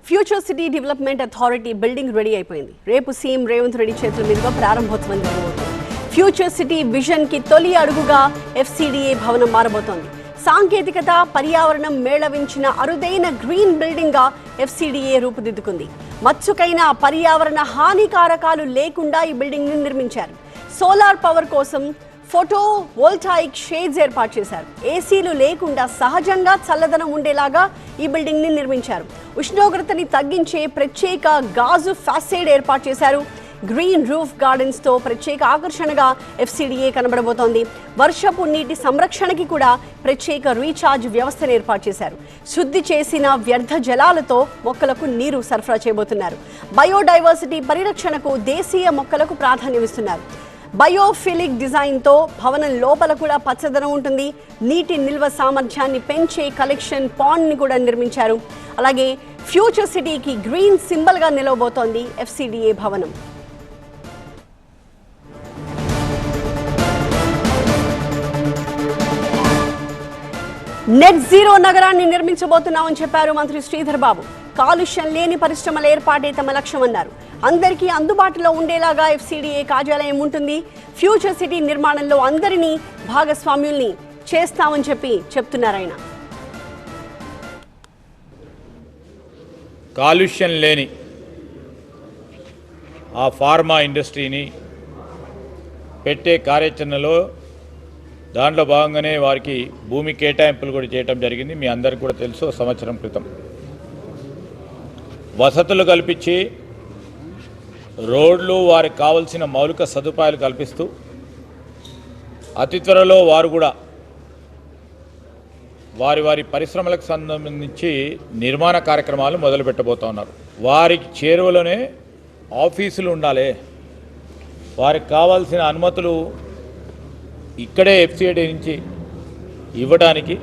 Future city development authority building ready అయిపోయింది. రేపు CM Revanth Reddy చేతుల మీదుగా ప్రారంభోత్సవం జరగబోతోంది. ఫ్యూచర్ సిటీ విజన్ కి తొలి అడుగుగా FCDA భవనం మారబోతోంది. సాంకేతికత, పర్యావరణం మేళవించిన అరుదైన గ్రీన్ బిల్డింగ్ గా FCDA రూపుదిద్దుకుంది. మచ్చుకైన పర్యావరణ హానికారకాలు లేకుండా ఈ బిల్డింగ్ ని నిర్మించారు. సోలార్ పవర్ కోసం ఫోటో వోల్టాయిక్ షేడ్స్ ఏర్పాటు చేశారు. ఏసీలు లేకుండా సహజంగా చల్లదనం ఉండేలాగా ఈ బిల్డింగ్ ని నిర్మించారు. ఉష్ణోగ్రతని తగ్గించే ప్రత్యేక గాజు ఫ్యాసేడ్ ఏర్పాటు చేశారు. గ్రీన్ రూఫ్ గార్డెన్స్ తో ప్రత్యేక ఆకర్షణగా FCDA కనబడబోతోంది. వర్షపు నీటి సంరక్షణకి కూడా ప్రత్యేక రీఛార్జ్ వ్యవస్థను ఏర్పాటు చేశారు. శుద్ధి చేసిన వ్యర్థ జలాలతో మొక్కలకు నీరు సరఫరా చేయబోతున్నారు. బయోడైవర్సిటీ పరిరక్షణకు దేశీయ మొక్కలకు ప్రాధాన్యమిస్తున్నారు. బయోఫిలిక్ డిజైన్తో భవనం లోపల కూడా పచ్చదనం ఉంటుంది. నీటి నిల్వ సామర్థ్యాన్ని పెంచే కలెక్షన్ పాండ్ని కూడా నిర్మించారు. అలాగే ఫ్యూచర్ సిటీకి గ్రీన్ సింబల్గా నిలవబోతోంది FCDA భవనం. నెట్ జీరో నగరాన్ని నిర్మించబోతున్నామని చెప్పారు మంత్రి శ్రీధర్ బాబు. కాలుష్యం లేని పరిశ్రమల ఏర్పాటే తమ లక్ష్యమన్నారు. అందరికీ అందుబాటులో ఉండేలాగా FCDA కార్యాలయం ఉంటుంది. ఫ్యూచర్ సిటీ నిర్మాణంలో అందరినీ భాగస్వామ్యుల్ని చేస్తామని చెప్తున్నారు ఆయన. కాలుష్యం లేని ఆ ఫార్మా ఇండస్ట్రీని పెట్టే కార్యాచరణలో దాంట్లో భాగంగానే వారికి భూమి కేటాయింపులు కూడా చేయడం జరిగింది. మీ అందరికీ కూడా తెలుసు, సంవత్సరం క్రితం వసతులు కల్పించి రోడ్లు వారికి కావలసిన మౌలిక సదుపాయాలు కల్పిస్తూ అతి త్వరలో వారు కూడా వారి పరిశ్రమలకు సంబంధించి నిర్మాణ కార్యక్రమాలు మొదలు పెట్టబోతున్నారు. వారికి చేరువలోనే ఆఫీసులు ఉండాలి. వారికి కావాల్సిన అనుమతులు ఇక్కడే FCDA నుంచి ఇవ్వడానికి,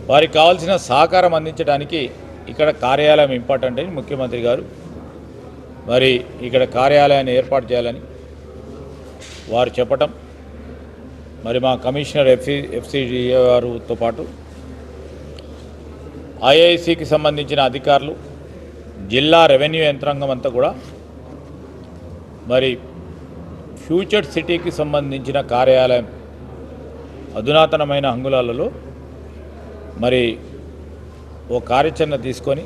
వారికి కావాల్సిన సహకారం అందించడానికి ఇక్కడ కార్యాలయం ఇంపార్టెంట్ అని ముఖ్యమంత్రి గారు మరి ఇక్కడ కార్యాలయాన్ని ఏర్పాటు చేయాలని వారు చెప్పటం, మరి మా కమిషనర్ FCDA గారితో పాటు IICకి సంబంధించిన అధికారులు, జిల్లా రెవెన్యూ యంత్రాంగం అంతా కూడా మరి ఫ్యూచర్ సిటీకి సంబంధించిన కార్యాలయం అధునాతనమైన అంగుళాలలో మరి ఓ కార్యాచరణ తీసుకొని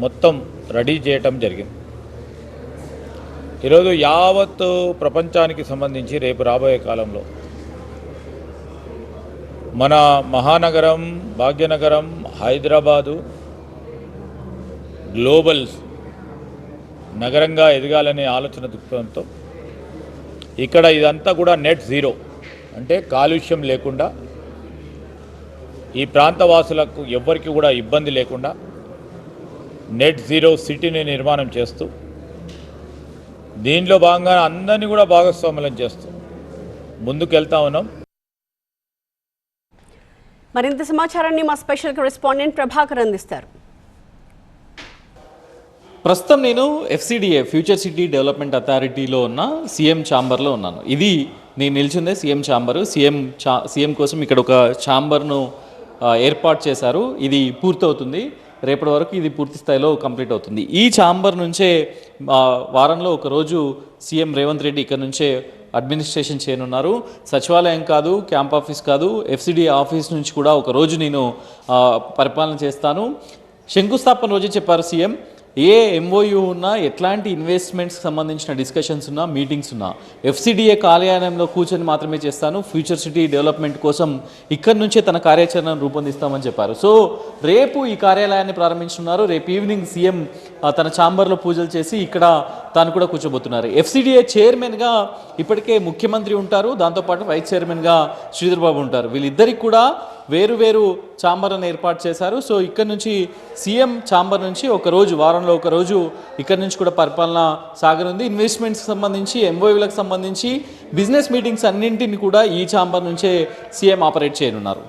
మొత్తం రెడీ చేయటం జరిగింది. ఈరోజు యావత్ ప్రపంచానికి సంబంధించి రేపు రాబోయే కాలంలో మన మహానగరం, భాగ్యనగరం, హైదరాబాదు గ్లోబల్ నగరంగా ఎదగాలనే ఆలోచన దృక్పథంతో ఇక్కడ ఇదంతా కూడా నెట్ జీరో అంటే కాలుష్యం లేకుండా, ఈ ప్రాంతవాసులకు ఎవ్వరికి కూడా ఇబ్బంది లేకుండా నెట్ జీరో సిటీని నిర్మాణం చేస్తూ దీనిలో భాగంగా అందరినీ కూడా భాగస్వామ్యం చేస్తూ ముందుకు వెళ్తా ఉన్నాం. మరింత సమాచారాన్ని మా స్పెషల్ కరెస్పాండెంట్ ప్రభాకర్ అందిస్తారు. ప్రస్తుతం నేను FCDA ఫ్యూచర్ సిటీ డెవలప్మెంట్ అథారిటీలో ఉన్న సీఎం ఛాంబర్లో ఉన్నాను. ఇది నేను నిల్చుందే సీఎం ఛాంబరు. సీఎం కోసం ఇక్కడ ఒక ఛాంబర్ను ఏర్పాటు చేశారు. ఇది పూర్తవుతుంది, రేపటి వరకు ఇది పూర్తి స్థాయిలో కంప్లీట్ అవుతుంది. ఈ ఛాంబర్ నుంచే వారంలో ఒకరోజు సీఎం రేవంత్ రెడ్డి ఇక్కడ నుంచే అడ్మినిస్ట్రేషన్ చేయనున్నారు. సచివాలయం కాదు, క్యాంప్ ఆఫీస్ కాదు, FCDA ఆఫీస్ నుంచి కూడా ఒకరోజు నేను పరిపాలన చేస్తాను. శంకుస్థాపన రోజు చెప్పారు సీఎం, ఏ MOU ఉన్నా, ఎట్లాంటి ఇన్వెస్ట్మెంట్స్కి సంబంధించిన డిస్కషన్స్ ఉన్నా, మీటింగ్స్ ఉన్నా FCDA కార్యాలయంలో కూర్చొని మాత్రమే చేస్తాను. ఫ్యూచర్ సిటీ డెవలప్మెంట్ కోసం ఇక్కడి నుంచే తన కార్యాచరణను రూపొందిస్తామని చెప్పారు. సో రేపు ఈ కార్యాలయాన్ని ప్రారంభించున్నారు. రేపు ఈవినింగ్ సీఎం తన ఛాంబర్లో పూజలు చేసి ఇక్కడ తాను కూడా కూర్చోబోతున్నారు. FCDA చైర్మన్గా ఇప్పటికే ముఖ్యమంత్రి ఉంటారు, దాంతోపాటు వైస్ చైర్మన్గా శ్రీధర్ బాబు ఉంటారు. వీళ్ళిద్దరికి కూడా వేరు ఛాంబర్లను ఏర్పాటు చేశారు. సో ఇక్కడ నుంచి సీఎం ఛాంబర్ నుంచి వారంలో ఒక రోజు ఇక్కడ నుంచి కూడా పరిపాలన సాగనుంది. ఇన్వెస్ట్మెంట్స్కి సంబంధించి, MOUలకు సంబంధించి, బిజినెస్ మీటింగ్స్ అన్నింటిని కూడా ఈ ఛాంబర్ నుంచే సీఎం ఆపరేట్ చేయనున్నారు.